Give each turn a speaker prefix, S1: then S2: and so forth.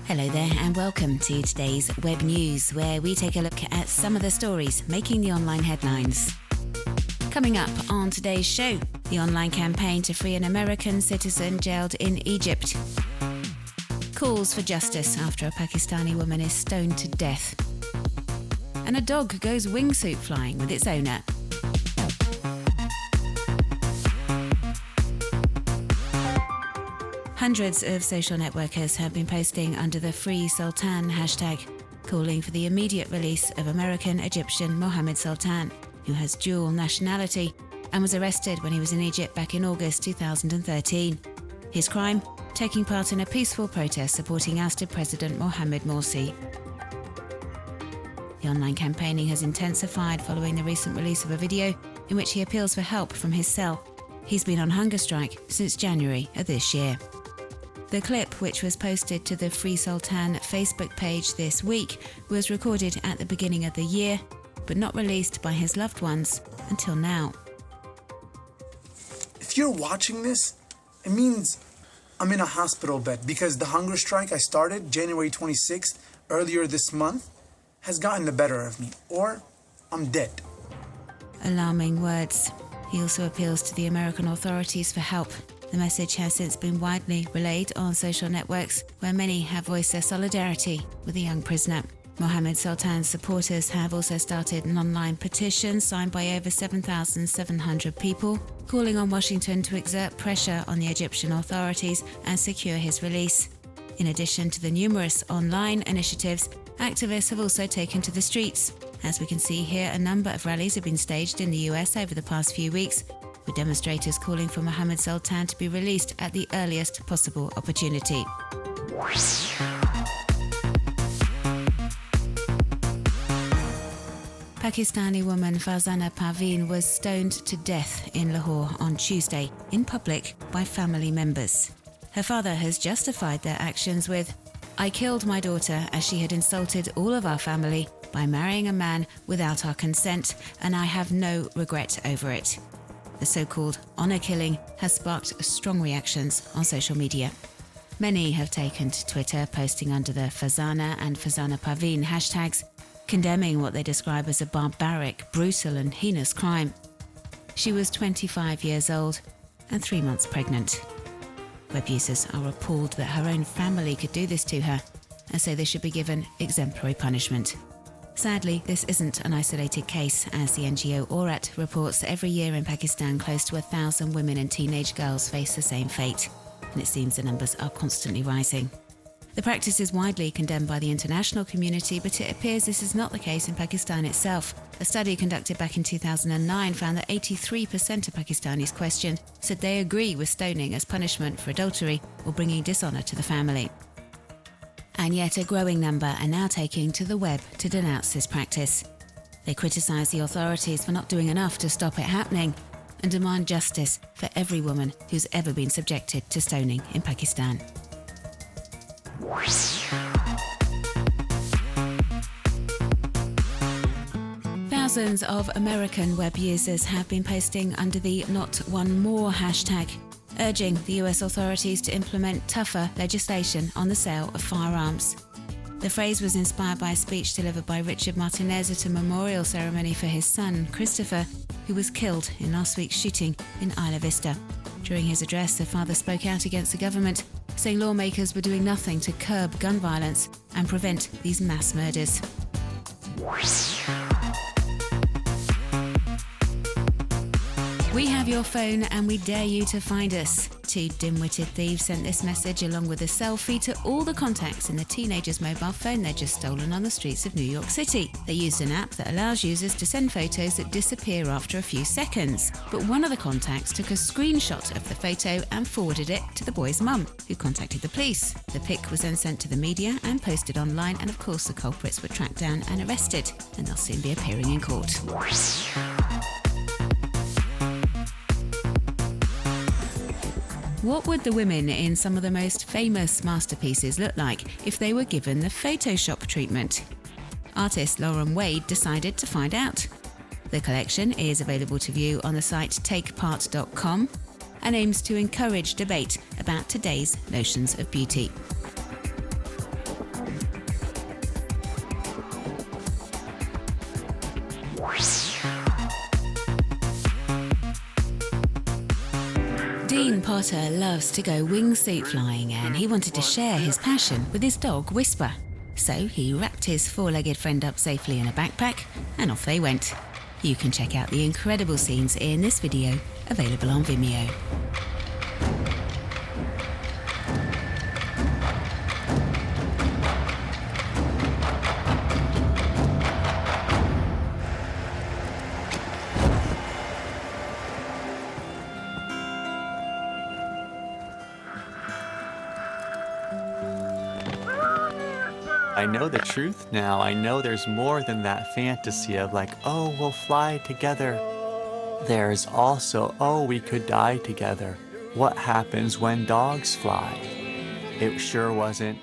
S1: Hello there and welcome to today's Web News, where we take a look at some of the stories making the online headlines. Coming up on today's show, the online campaign to free an American citizen jailed in Egypt. Calls for justice after a Pakistani woman is stoned to death. And a dog goes wingsuit flying with its owner. Hundreds of social networkers have been posting under the Free Sultan hashtag, calling for the immediate release of American-Egyptian Mohammed Sultan, who has dual nationality and was arrested when he was in Egypt back in August 2013. His crime? Taking part in a peaceful protest supporting ousted President Mohamed Morsi. The online campaigning has intensified following the recent release of a video in which he appeals for help from his cell. He's been on hunger strike since January of this year. The clip, which was posted to the Free Sultan Facebook page this week, was recorded at the beginning of the year, but not released by his loved ones until now.
S2: If you're watching this, it means I'm in a hospital bed because the hunger strike I started January 26th, earlier this month, has gotten the better of me, or I'm dead.
S1: Alarming words. He also appeals to the American authorities for help. The message has since been widely relayed on social networks, where many have voiced their solidarity with the young prisoner. Mohammed Sultan's supporters have also started an online petition signed by over 7,700 people, calling on Washington to exert pressure on the Egyptian authorities and secure his release. In addition to the numerous online initiatives, activists have also taken to the streets. As we can see here, a number of rallies have been staged in the US over the past few weeks, with demonstrators calling for Mohammed Sultan to be released at the earliest possible opportunity. Pakistani woman Farzana Parveen was stoned to death in Lahore on Tuesday in public by family members. Her father has justified their actions with, "I killed my daughter as she had insulted all of our family by marrying a man without our consent, and I have no regret over it." The so-called honour killing has sparked strong reactions on social media. Many have taken to Twitter, posting under the Farzana and Farzana Parveen hashtags, condemning what they describe as a barbaric, brutal and heinous crime. She was 25 years old and 3 months pregnant. Web users are appalled that her own family could do this to her and say they should be given exemplary punishment. Sadly, this isn't an isolated case, as the NGO Aurat reports that every year in Pakistan close to 1,000 women and teenage girls face the same fate, and it seems the numbers are constantly rising. The practice is widely condemned by the international community, but it appears this is not the case in Pakistan itself. A study conducted back in 2009 found that 83% of Pakistanis questioned said they agree with stoning as punishment for adultery or bringing dishonour to the family. And yet a growing number are now taking to the web to denounce this practice. They criticise the authorities for not doing enough to stop it happening and demand justice for every woman who's ever been subjected to stoning in Pakistan. Thousands of American web users have been posting under the Not One More hashtag, urging the US authorities to implement tougher legislation on the sale of firearms. The phrase was inspired by a speech delivered by Richard Martinez at a memorial ceremony for his son, Christopher, who was killed in last week's shooting in Isla Vista. During his address, the father spoke out against the government, saying lawmakers were doing nothing to curb gun violence and prevent these mass murders. We have your phone and we dare you to find us. Two dim-witted thieves sent this message along with a selfie to all the contacts in the teenager's mobile phone they'd just stolen on the streets of New York City. They used an app that allows users to send photos that disappear after a few seconds. But one of the contacts took a screenshot of the photo and forwarded it to the boy's mum, who contacted the police. The pic was then sent to the media and posted online, and of course the culprits were tracked down and arrested, and they'll soon be appearing in court. What would the women in some of the most famous masterpieces look like if they were given the Photoshop treatment? Artist Lauren Wade decided to find out. The collection is available to view on the site takepart.com and aims to encourage debate about today's notions of beauty. Potter loves to go wingsuit flying, and he wanted to share his passion with his dog Whisper. So he wrapped his four-legged friend up safely in a backpack, and off they went. You can check out the incredible scenes in this video, available on Vimeo.
S3: I know the truth now. I know there's more than that fantasy of like, oh, we'll fly together. There's also, oh, we could die together. What happens when dogs fly? It sure wasn't